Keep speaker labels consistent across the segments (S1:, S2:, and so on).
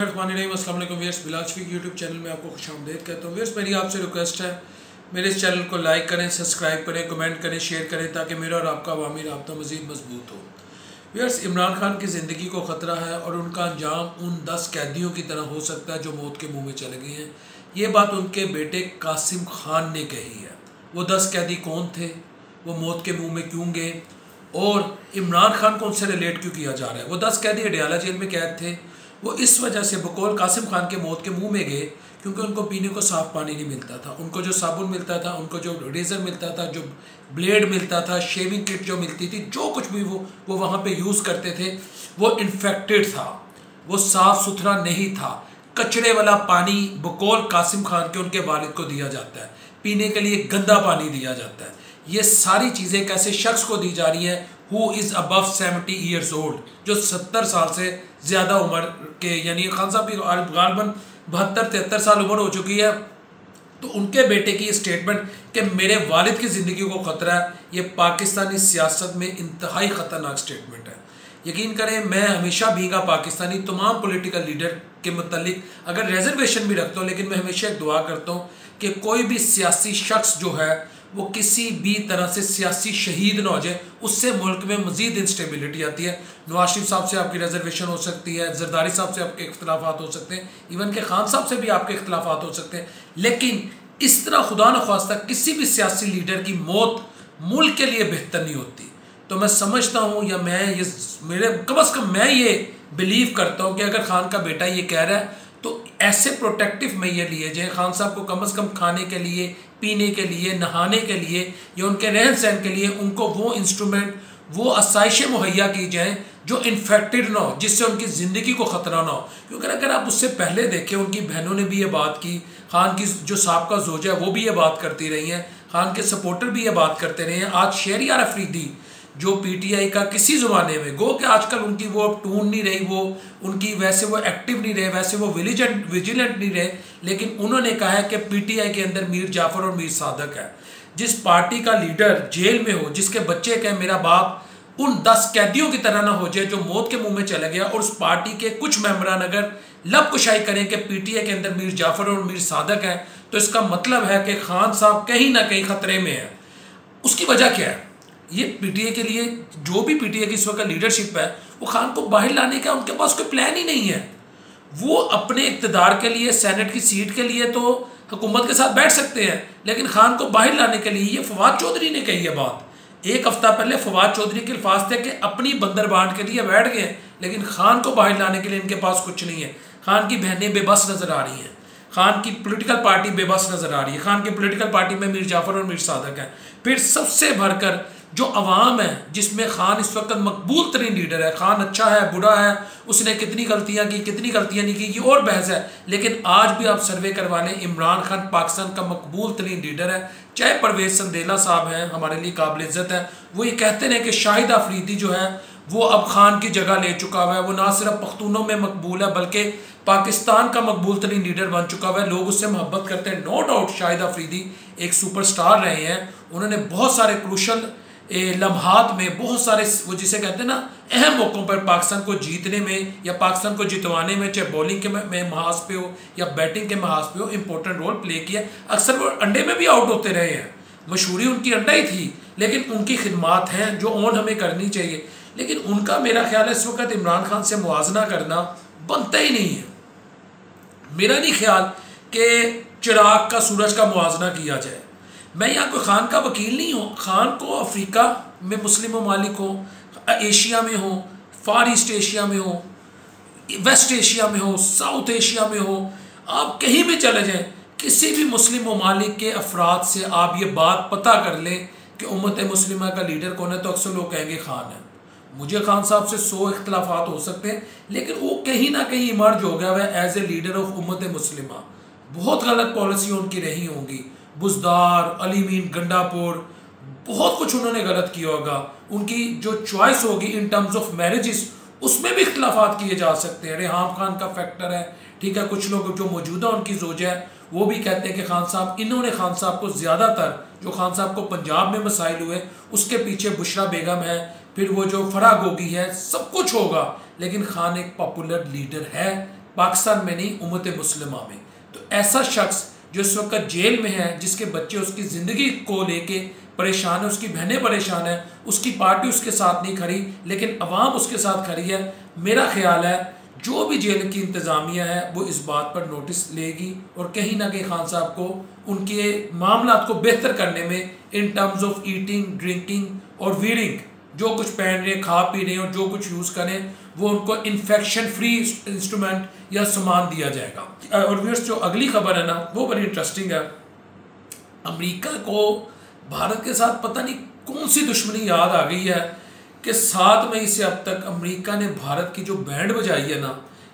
S1: अस्सलाम वालेकुम viewers, Bilal Shafiq YouTube channel में आपको खुशामदीद कहता हूँ। व्यूअर्स, मेरी आपसे रिक्वेस्ट है, मेरे इस चैनल को लाइक करें, सब्सक्राइब करें, कमेंट करें, शेयर करें ताकि मेरा और आपका अवामी रब्ता मज़ीद मजबूत हो। व्यूअर्स, इमरान खान की ज़िंदगी को ख़तरा है और उनका अंजाम उन 10 कैदियों की तरह हो सकता है जो मौत के मुँह में चले गए हैं। ये बात उनके बेटे कासिम खान ने कही है। वो 10 कैदी कौन थे, वो मौत के मुँह में क्यों गए और इमरान खान को उनसे रिलेट क्यों किया जा रहा है। वो 10 कैदी अडियाला जेल में कैद थे। वो इस वजह से बकौल कासिम खान के मौत के मुंह में गए क्योंकि उनको पीने को साफ़ पानी नहीं मिलता था। उनको जो साबुन मिलता था, उनको जो रेज़र मिलता था, जो ब्लेड मिलता था, शेविंग किट जो मिलती थी, जो कुछ भी वो वहाँ पे यूज़ करते थे वो इन्फेक्टेड था, वो साफ़ सुथरा नहीं था। कचरे वाला पानी बकौल कासिम खान के उनके वालिद को दिया जाता है, पीने के लिए गंदा पानी दिया जाता है। ये सारी चीज़ें एक ऐसे शख्स को दी जा रही है who is above 70 years old, जो 70 साल से ज़्यादा उम्र के, यानी खान साहब की गालबन 72-73 साल उम्र हो चुकी है। तो उनके बेटे की ये स्टेटमेंट कि मेरे वालिद की ज़िंदगी को ख़तरा है, ये पाकिस्तानी सियासत में इंतहाई ख़तरनाक स्टेटमेंट है। यकीन करें, मैं हमेशा भीगा पाकिस्तानी तमाम पॉलिटिकल लीडर के मतलब अगर रिजर्वेशन भी रखता हूँ, लेकिन मैं हमेशा एक दुआ करता हूँ कि कोई भी सियासी शख्स जो है वो किसी भी तरह से सियासी शहीद ना हो जाए, उससे मुल्क में मज़ीद इंस्टेबिलिटी आती है। नवाज शरीफ साहब से आपकी रिजर्वेशन हो सकती है, जरदारी साहब से आपके इख्तलाफात हो सकते हैं, इवन के खान साहब से भी आपके इख्तलाफात हो सकते हैं, लेकिन इस तरह खुदा न ख्वास्ता किसी भी सियासी लीडर की मौत मुल्क के लिए बेहतर नहीं होती। तो मैं समझता हूँ, या मैं ये मेरे कम अज़ कम मैं ये बिलीव करता हूँ कि अगर खान का बेटा ये कह रहा है तो ऐसे प्रोटेक्टिव मैयर लिए जाए खान साहब को, कम से कम खाने के लिए, पीने के लिए, नहाने के लिए या उनके रहन सहन के लिए उनको वो इंस्ट्रूमेंट, वो आसाइशें मुहैया की जाएँ जो इन्फेक्टेड ना हो, जिससे उनकी ज़िंदगी को ख़तरा ना हो। क्योंकि अगर आप उससे पहले देखें, उनकी बहनों ने भी ये बात की, खान की जो साबका ज़ौजा है वो भी ये बात करती रही हैं, खान के सपोर्टर भी ये बात करते रहे हैं। आज शहरियार अफरीदी जो पीटीआई का किसी ज़माने में गो कि आजकल उनकी वो टून नहीं रही, वो उनकी वैसे वो एक्टिव नहीं रहे, वैसे वो विजिलेंट नहीं रहे, लेकिन उन्होंने कहा है कि पीटीआई के अंदर मीर जाफ़र और मीर सादक है। जिस पार्टी का लीडर जेल में हो, जिसके बच्चे कहें मेरा बाप उन 10 कैदियों की तरह ना हो जाए जो मौत के मुंह में चला गया, और उस पार्टी के कुछ मेंबरान अगर लब कुशाई करें कि पीटीआई के अंदर मीर जाफ़र और मीर सादक है, तो इसका मतलब है कि खान साहब कहीं ना कहीं ख़तरे में है। उसकी वजह क्या है? ये पीटीआई के लिए, जो भी पीटीआई की इस वक्त लीडरशिप है, वो खान को बाहर लाने का उनके पास कोई प्लान ही नहीं है। वो अपने इक़्तिदार के लिए, सेनेट की सीट के लिए तो हुकूमत के साथ बैठ सकते हैं, लेकिन खान को बाहर लाने के लिए, ये फवाद चौधरी ने कही है बात, एक हफ्ता पहले फवाद चौधरी के अल्फाज थे कि अपनी बंदरबांट के लिए बैठ गए, लेकिन खान को बाहर लाने के लिए इनके पास कुछ नहीं है। खान की बहनें बेबस नज़र आ रही हैं, खान की पॉलिटिकल पार्टी बेबस नज़र आ रही है, खान की पॉलिटिकल पार्टी में मीर जाफ़र और मीर सादक है। फिर सबसे भरकर जो अवाम है, जिसमें खान इस वक्त मकबूल तरीन लीडर है, खान अच्छा है बुरा है, उसने कितनी गलतियां की कितनी गलतियां नहीं की, ये और बहस है, लेकिन आज भी आप सर्वे करवा लें, इमरान खान पाकिस्तान का मकबूल तरीन लीडर है। चाहे परवेज संदेला साहब हैं, हमारे लिए काबिल इज़्ज़त है, वो ये कहते हैं कि शाहिद अफरीदी जो है वो अब खान की जगह ले चुका हुआ है, वो ना सिर्फ पख्तूनों में मकबूल है बल्कि पाकिस्तान का मकबूल तरीन लीडर बन चुका हुआ है। लोग उससे मोहब्बत करते हैं। नो डाउट शाहिद अफरीदी एक सुपरस्टार रहे हैं, उन्होंने बहुत सारे क्रूशल लम्हात में, बहुत सारे वो जिसे कहते हैं ना अहम मौक़ों पर पाकिस्तान को जीतने में या पाकिस्तान को जितवाने में, चाहे बॉलिंग के महाज पे हो या बैटिंग के महाज पे हो, इंपॉर्टेंट रोल प्ले किया। अक्सर वो अंडे में भी आउट होते रहे हैं, मशहूरी उनकी अंडा ही थी, लेकिन उनकी खिदमात हैं जो ऑन हमें करनी चाहिए। लेकिन उनका मेरा ख्याल है इस वक्त इमरान खान से मुआजना करना बनता ही नहीं है। मेरा नहीं ख्याल कि चिराग का सूरज का मुआजना किया जाए। मैं यहाँ कोई खान का वकील नहीं हूँ। खान को अफ्रीका में मुस्लिम ममालिक हो, एशिया में हो, फार ईस्ट एशिया में हो, वेस्ट एशिया में हो, साउथ एशिया में हो, आप कहीं भी चले जाएं, किसी भी मुस्लिम ममालिक के अफराद से आप ये बात पता कर लें कि उम्मत मुस्लिमा का लीडर कौन है, तो अक्सर लोग कहेंगे खान है। मुझे खान साहब से 100 इख्तलाफात हो सकते हैं, लेकिन वो कहीं ना कहीं इमर्ज हो गया वह एज ए लीडर ऑफ उम्मत मुस्लिमा। बहुत गलत पॉलिसी उनकी रही होंगी, बुजदार, अलीमीन, गंडापुर, बहुत कुछ उन्होंने गलत किया होगा। उनकी जो चॉइस होगी इन टर्म्स ऑफ मैरिजेस, उसमें भी इख्तलाफात किए जा सकते हैं। रेहाम खान का फैक्टर है, ठीक है। कुछ लोग जो मौजूदा उनकी ज़ौजा है वो भी कहते हैं कि खान साहब, इन्होंने खान साहब को ज़्यादातर, जो खान साहब को पंजाब में मसाइल हुए उसके पीछे बुशरा बेगम है, फिर वो जो फराह गोगी है, सब कुछ होगा, लेकिन खान एक पॉपुलर लीडर है पाकिस्तान में नहीं, उम्मत मुस्लिमा में। तो ऐसा शख्स जो इस वक्त जेल में है, जिसके बच्चे उसकी ज़िंदगी को लेके परेशान है, उसकी बहनें परेशान है, उसकी पार्टी उसके साथ नहीं खड़ी लेकिन अवाम उसके साथ खड़ी है, मेरा ख्याल है जो भी जेल की इंतज़ामिया है वो इस बात पर नोटिस लेगी और कहीं ना कहीं खान साहब को उनके मामला को बेहतर करने में in terms of eating, drinking और वीडिंग, जो कुछ पहन रहे, खा पी रहे और जो कुछ यूज़ करें, वो उनको इन्फेक्शन फ्री इंस्ट्रूमेंट या सामान दिया जाएगा। और व्यूअर्स, जो अगली खबर है ना वो बड़ी इंटरेस्टिंग है। अमेरिका को भारत के साथ पता नहीं कौन सी दुश्मनी याद आ गई है कि 7 मई से अब तक अमेरिका ने भारत की जो बैंड बजाई है ना,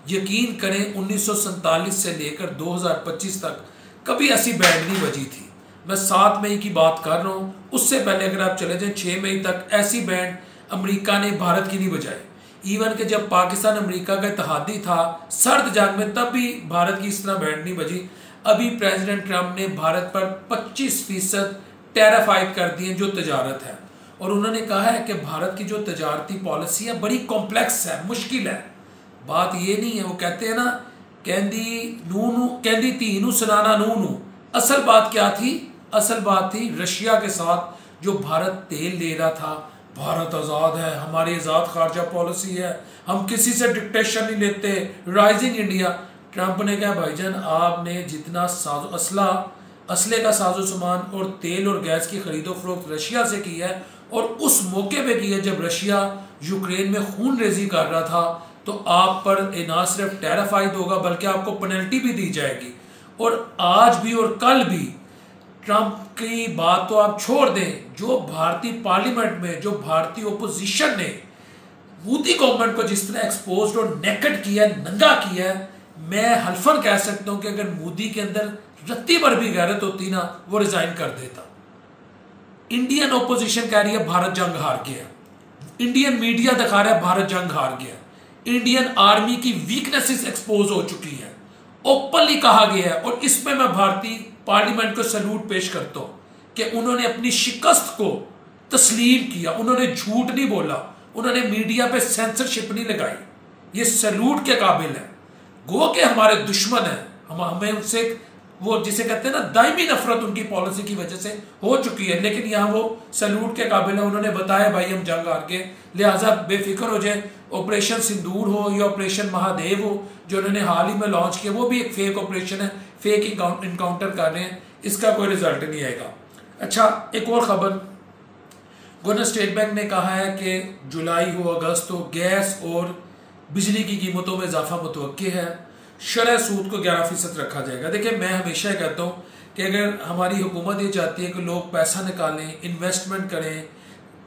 S1: यकीन करें 1947 से लेकर 2025 तक कभी ऐसी बैंड नहीं बजी थी। मैं 7 मई की बात कर रहा हूँ, उससे पहले अगर आप चले जाएं 6 मई तक ऐसी बैंड अमेरिका ने भारत की नहीं बजाई। इवन कि जब पाकिस्तान अमेरिका का इत्तेहादी था सर्द जंग में, तब भी भारत की इस तरह बैंड नहीं बजी। अभी प्रेसिडेंट ट्रंप ने भारत पर 25% टैरिफ आयद कर दिए जो तजारत है, और उन्होंने कहा है कि भारत की जो तजारती पॉलिसी है बड़ी कॉम्प्लेक्स है, मुश्किल है। बात ये नहीं है, वो कहते हैं ना, कहती धी नू सुनाना नू। असल बात क्या थी? असल बात थी रशिया के साथ जो भारत तेल ले रहा था, भारत आज़ाद है, हमारी आज़ाद खारजा पॉलिसी है, हम किसी से डिक्टेशन नहीं लेते, राइजिंग इंडिया। ट्रंप ने कहा भाईजान आपने जितना असले का साजो सामान और तेल और गैस की खरीदो फरोख्त रशिया से की है, और उस मौके पे की है जब रशिया यूक्रेन में खून रेजी कर रहा था, तो आप पर ना सिर्फ टैरिफ आयद होगा बल्कि आपको पेनल्टी भी दी जाएगी। और आज भी और कल भी ट्रंप की बात तो आप छोड़ दें, जो भारतीय पार्लियामेंट में जो भारतीय ओपोजिशन ने मोदी गवर्नमेंट को जिस तरह एक्सपोज्ड और नेकेड किया, नंगा किया है, मैं हल्फन कह सकता हूं कि अगर मोदी के अंदर रत्ती भर भी गैरत होती ना, वो रिजाइन कर देता। इंडियन ओपोजिशन कह रही है भारत जंग हार गया, इंडियन मीडिया दिखा रहा है भारत जंग हार गया, इंडियन आर्मी की वीकनेसेस एक्सपोज हो चुकी है, ओपनली कहा गया है। और इसमें मैं भारतीय पार्लियामेंट को सैल्यूट पेश करता हूं कि उन्होंने अपनी शिकस्त को तस्लीम किया, उन्होंने झूठ नहीं बोला, उन्होंने मीडिया पे सेंसरशिप नहीं लगाई, ये सैल्यूट के काबिल है। गो के हमारे दुश्मन है, हमें उनसे वो जिसे कहते हैं ना दायमी नफरत उनकी पॉलिसी की वजह से हो चुकी है, लेकिन यहाँ वो सैल्यूट के काबिल है। उन्होंने बताया भाई हम जंग हार गए, लिहाजा बेफिक्र हो जाए। ऑपरेशन सिंदूर हो या ऑपरेशन महादेव हो जो उन्होंने हाल ही में लॉन्च किया, वो भी एक फेक ऑपरेशन है, फेक इनकाउंटर कर रहे हैं, इसका कोई रिजल्ट नहीं आएगा। अच्छा, एक और खबर, गवर्नर स्टेट बैंक ने कहा है कि जुलाई हो अगस्त हो गैस और बिजली की कीमतों में इजाफा मुतवक्की है, शरह सूद को 11% रखा जाएगा। देखिए, मैं हमेशा कहता हूँ कि अगर हमारी हुकूमत ये चाहती है कि लोग पैसा निकालें, इन्वेस्टमेंट करें,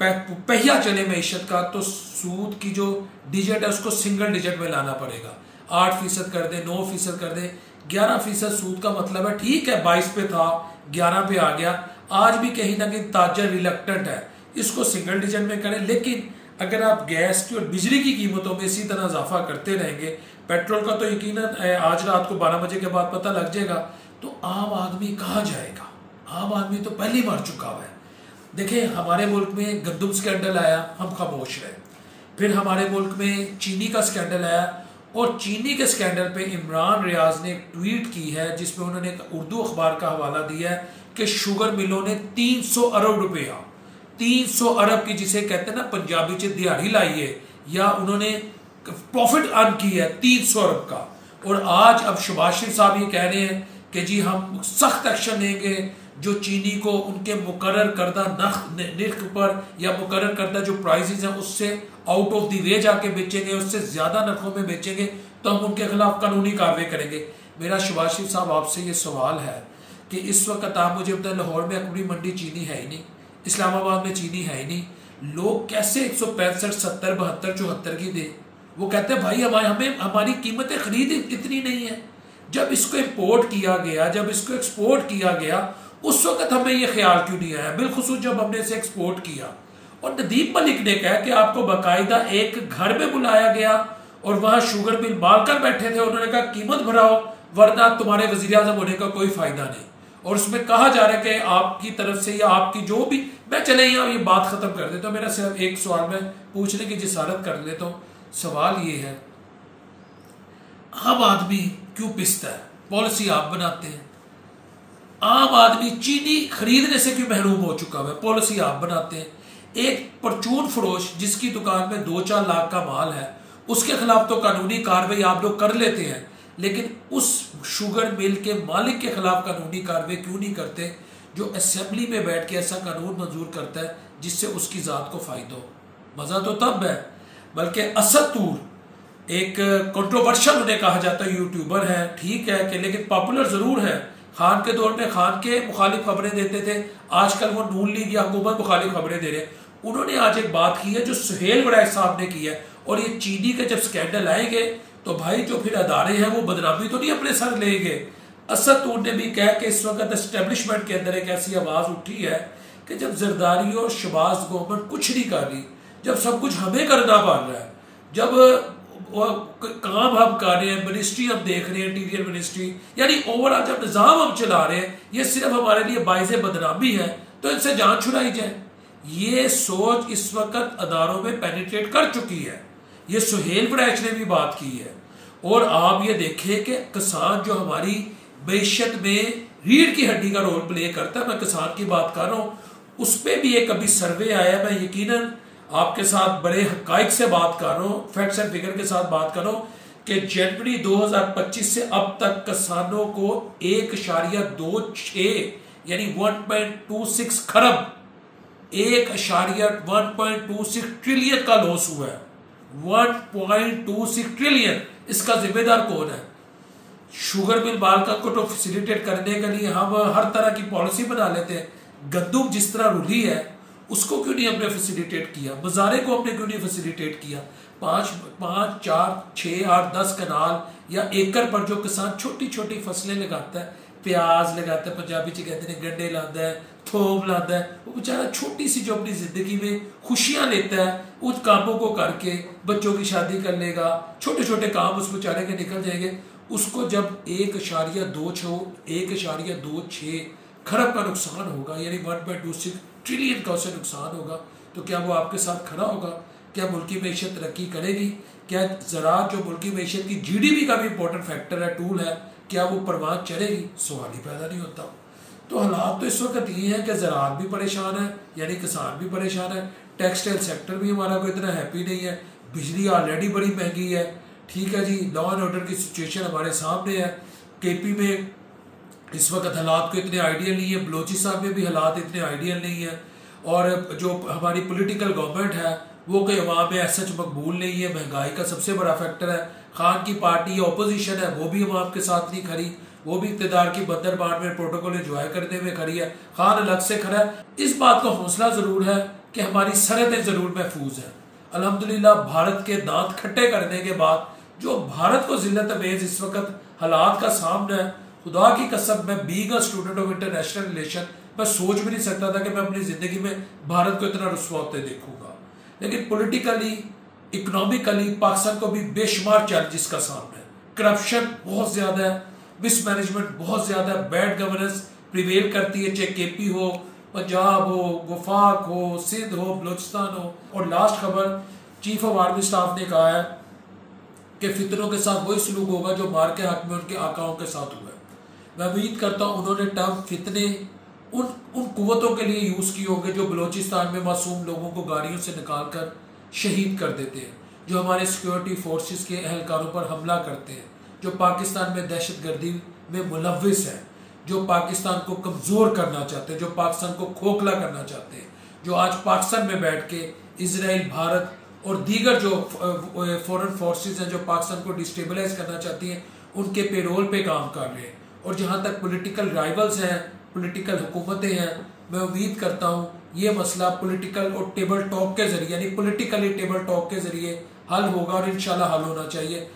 S1: पहिया चले मईशत का, तो सूद की जो डिजिट है उसको सिंगल डिजिट में लाना पड़ेगा। 8% कर दें, 9% कर दें, 11% सूद का मतलब है ठीक है 22 पे था 11 पे आ गया, आज भी कहीं ना कहीं ताजर रिलक्टेंट है, इसको सिंगल डिजिट में करें। लेकिन अगर आप गैस की और बिजली की कीमतों में इसी तरह इजाफा करते रहेंगे, पेट्रोल का तो यकीनन आज रात को 12 बजे के बाद पता लग जाएगा, तो आम आदमी कहाँ जाएगा? आम आदमी तो पहले ही मर चुका हुआ है। देखिए, हमारे मुल्क में गंदम स्कैंडल आया, हम खामोश रहे, फिर हमारे मुल्क में चीनी का स्कैंडल आया, और चीनी के स्कैंडल पे इमरान रियाज ने एक ट्वीट की है जिसमें उन्होंने एक उर्दू अखबार का हवाला दिया है कि शुगर मिलों ने 300 अरब रुपया, 300 अरब की जिसे कहते हैं ना पंजाबी च दिहाड़ी लाई है, या उन्होंने प्रॉफिट अर्न की है 300 अरब का। और आज अब शहबाज शरीफ साहब ये कह रहे हैं कि जी हम सख्त एक्शन लेंगे, जो चीनी को उनके मुकर्रर करदा नर्ख पर या मुकर्रर करदा जो प्राइसेस हैं उससे आउट ऑफ द वे जाके बेचेंगे, उससे ज़्यादा नरखों में बेचेंगे, तो हम उनके खिलाफ कानूनी कार्रवाई करेंगे। मेरा शहबाज शरीफ साहब आपसे ये सवाल है कि इस वक्त आप मुझे बताएं, लाहौर में अकबरी मंडी चीनी है ही नहीं, इस्लामाबाद में चीनी है ही नहीं, लोग कैसे 165, 70, 72, 74 की दे? वो कहते हैं भाई हमें हमारी कीमतें खरीद इतनी नहीं है। जब इसको इम्पोर्ट किया गया, जब इसको एक्सपोर्ट किया गया, उस वक्त हमें ये ख्याल क्यों नहीं आया, बिलखुसूस जब हमने इसे एक्सपोर्ट किया। और नदीम मलिक ने कहा कि आपको बाकायदा एक घर में बुलाया गया और वहां शुगर मिल मालकर बैठे थे, उन्होंने कहा कीमत भराओ वरना तुम्हारे वजीर आजम होने का कोई फायदा नहीं। और उसमें कहा जा रहा है कि आपकी तरफ से या आपकी जो भी, मैं चले यहाँ ये बात खत्म कर देता हूँ, मेरा सिर्फ एक सवाल मैं पूछने की जिसारत कर लेता हूँ। सवाल ये है, आम आदमी क्यों पिसता है? पॉलिसी आप बनाते हैं। आम आदमी चीनी खरीदने से क्यों महरूम हो चुका है? पॉलिसी आप बनाते हैं। एक परचून फरोश जिसकी दुकान में 2-4 लाख का माल है, उसके खिलाफ तो कानूनी कार्रवाई आप लोग कर लेते हैं, लेकिन उस शुगर मिल के मालिक के खिलाफ कानूनी कार्रवाई क्यों नहीं करते जो असेंबली में बैठ के ऐसा कानून मंजूर करता है जिससे उसकी ज़ात को फ़ायदा हो? मज़ा तो तब है। बल्कि असद तूर एक कंट्रोवर्शियल उन्हें कहा जाता है, यूट्यूबर है, ठीक है कि, लेकिन पॉपुलर ज़रूर है। खान के दौर में खान के मुखालिफ खबरें देते थे, आजकल वो नून लीग या हुकूमत मुखालिफ खबरें दे रहे हैं। उन्होंने आज एक बात की है जो सुहेल वड़ैच साहब ने की है, और ये चीनी के जब स्कैंडल आएंगे तो भाई जो फिर अदारे हैं वो बदनामी तो नहीं अपने सर लेंगे। असद तूर ने भी कहा कि इस वक्त एस्टेब्लिशमेंट के अंदर एक ऐसी आवाज़ उठी है कि जब जरदारी और शहबाज गवर्नमेंट कुछ नहीं कर रही, जब सब कुछ हमें करना पड़ रहा है, जब काम हम कर रहे हैं, मिनिस्ट्री हम देख रहे हैं, इंटीरियर मिनिस्ट्री, यानी ओवरऑल जब निज़ाम हम चला रहे हैं, ये सिर्फ हमारे लिए बाइज़ बदनामी है, तो इनसे जान छुड़ाई जाए। ये सोच इस वक्त अदारों में पेनिट्रेट कर चुकी है। ये सुहेल वड़ैच ने भी बात की है। और आप ये देखें कि किसान जो हमारी मैशत में रीढ़ की हड्डी का रोल प्ले करता है, मैं किसान की बात कर रहा हूँ, उस पर भी एक अभी सर्वे आया, मैं यकीनन आपके साथ बड़े हकाइक से बात कर रहा हूँ, फैक्ट्स एंड फिगर के साथ बात कर रहा हूँ कि जनवरी 2025 से अब तक किसानों को 1.26 यानी 1.26 खरब 1.26 ट्रिलियन का लॉस हुआ है। 1.26 ट्रिलियन। इसका जिम्मेदार कौन है? शुगर मिल मालिकान को तो फैसिलिटेट करने के लिए हम हर तरह की पॉलिसी बना लेते हैं। गंदुम जिस तरह रुली है उसको क्यों नहीं हमने फैसिलिटेट किया? बाजारे को हमने क्यों नहीं फैसिलिटेट किया? 5, 4, 6, 8, 10 कनाल या एकड़ पर जो किसान छोटी छोटी फसलें लगाता है, प्याज लगाता है, पंजाबी च कहते हैं गंडे लाता है, थोम लाता है, वो बेचारा छोटी सी जो अपनी जिंदगी में खुशियां लेता है उन कामों को करके बच्चों की शादी कर लेगा, छोटे छोटे काम उस बेचारे के निकल जाएंगे। उसको जब 1.26 खरब का नुकसान होगा, यानी 1.26 ट्रिलियन का उसे नुकसान होगा, तो क्या वो आपके साथ खड़ा होगा? क्या मुल्की मैशत तरक्की करेगी? क्या ज़राअत जो मुल्की मैशत की GDP का भी इंपॉर्टेंट फैक्टर है, टूल है, क्या वो परवान चलेगी? सवाल ही पैदा नहीं होता। तो हालात तो इस वक्त ये है कि ज़राअत भी परेशान है, यानी किसान भी परेशान है, टेक्सटाइल सेक्टर भी हमारा कोई इतना हैप्पी नहीं है, बिजली ऑलरेडी बड़ी महंगी है, ठीक है जी, लॉ एंड ऑर्डर की सिचुएशन हमारे सामने है। KP में इस वक्त हालात को इतने आइडियल नहीं है, बलोचिस्तान में भी हालात इतने आइडियल नहीं है, और जो हमारी पॉलिटिकल गवर्नमेंट है वो कोई अवाम में ऐसा मकबूल नहीं है। महंगाई का सबसे बड़ा फैक्टर है। खान की पार्टी ऑपोजिशन है वो भी अवाम के साथ नहीं खड़ी, वो भी इक़्तिदार की बंदरबान में प्रोटोकॉल एंजॉय करने में खड़ी है। खान अलग से खड़ा है। इस बात का हौसला ज़रूर है कि हमारी सरहदें ज़रूर महफूज हैं। अल्हम्दुलिल्लाह भारत के दांत खट्टे करने के बाद जो भारत को जिल्लत अमेज़ इस वक्त हालात का सामना है, खुदा की कसम मैं being a student of international relation मैं सोच भी नहीं सकता था कि मैं अपनी ज़िंदगी में भारत को इतना रुस्वा होते देखूंगा। लेकिन पॉलिटिकली, इकोनॉमिकली पाकिस्तान को भी बेशुमार चैलेंजेस का सामना है। करप्शन बहुत ज़्यादा है, मिसमैनेजमेंट बहुत ज़्यादा है, बैड गवर्नेंस प्रिवेल करती है, चाहे KP हो, पंजाब हो, वफाक हो, सिंध हो, बलोचिस्तान हो। और लास्ट खबर, चीफ ऑफ आर्मी स्टाफ ने कहा है कि फितरों के साथ वही सलूक होगा जो मार के हक में उनके आकाओं के साथ हुआ है। मैं उम्मीद करता हूँ उन्होंने टर्म फितने उन कुव्वतों के लिए यूज़ किए होंगे जो बलोचिस्तान में मासूम लोगों को गाड़ियों से निकाल कर शहीद कर देते हैं, जो हमारे सिक्योरिटी फोर्सेस के एहलकारों पर हमला करते हैं, जो पाकिस्तान में दहशतगर्दी में मुलव्विस हैं, जो पाकिस्तान को कमज़ोर करना चाहते हैं, जो पाकिस्तान को खोखला करना चाहते हैं, जो आज पाकिस्तान में बैठ के इजराइल, भारत और दीगर जो फॉरेन फोर्सेस हैं जो पाकिस्तान को डिस्टेबलाइज करना चाहती हैं उनके पेरोल पे काम कर रहे हैं। और जहाँ तक पॉलिटिकल राइवल्स हैं, पॉलिटिकल हुकूमतें हैं, मैं उम्मीद करता हूँ ये मसला पॉलिटिकल और टेबल टॉक के ज़रिए, यानी पॉलिटिकली टेबल टॉक के ज़रिए हल होगा और इंशाल्लाह हल होना चाहिए।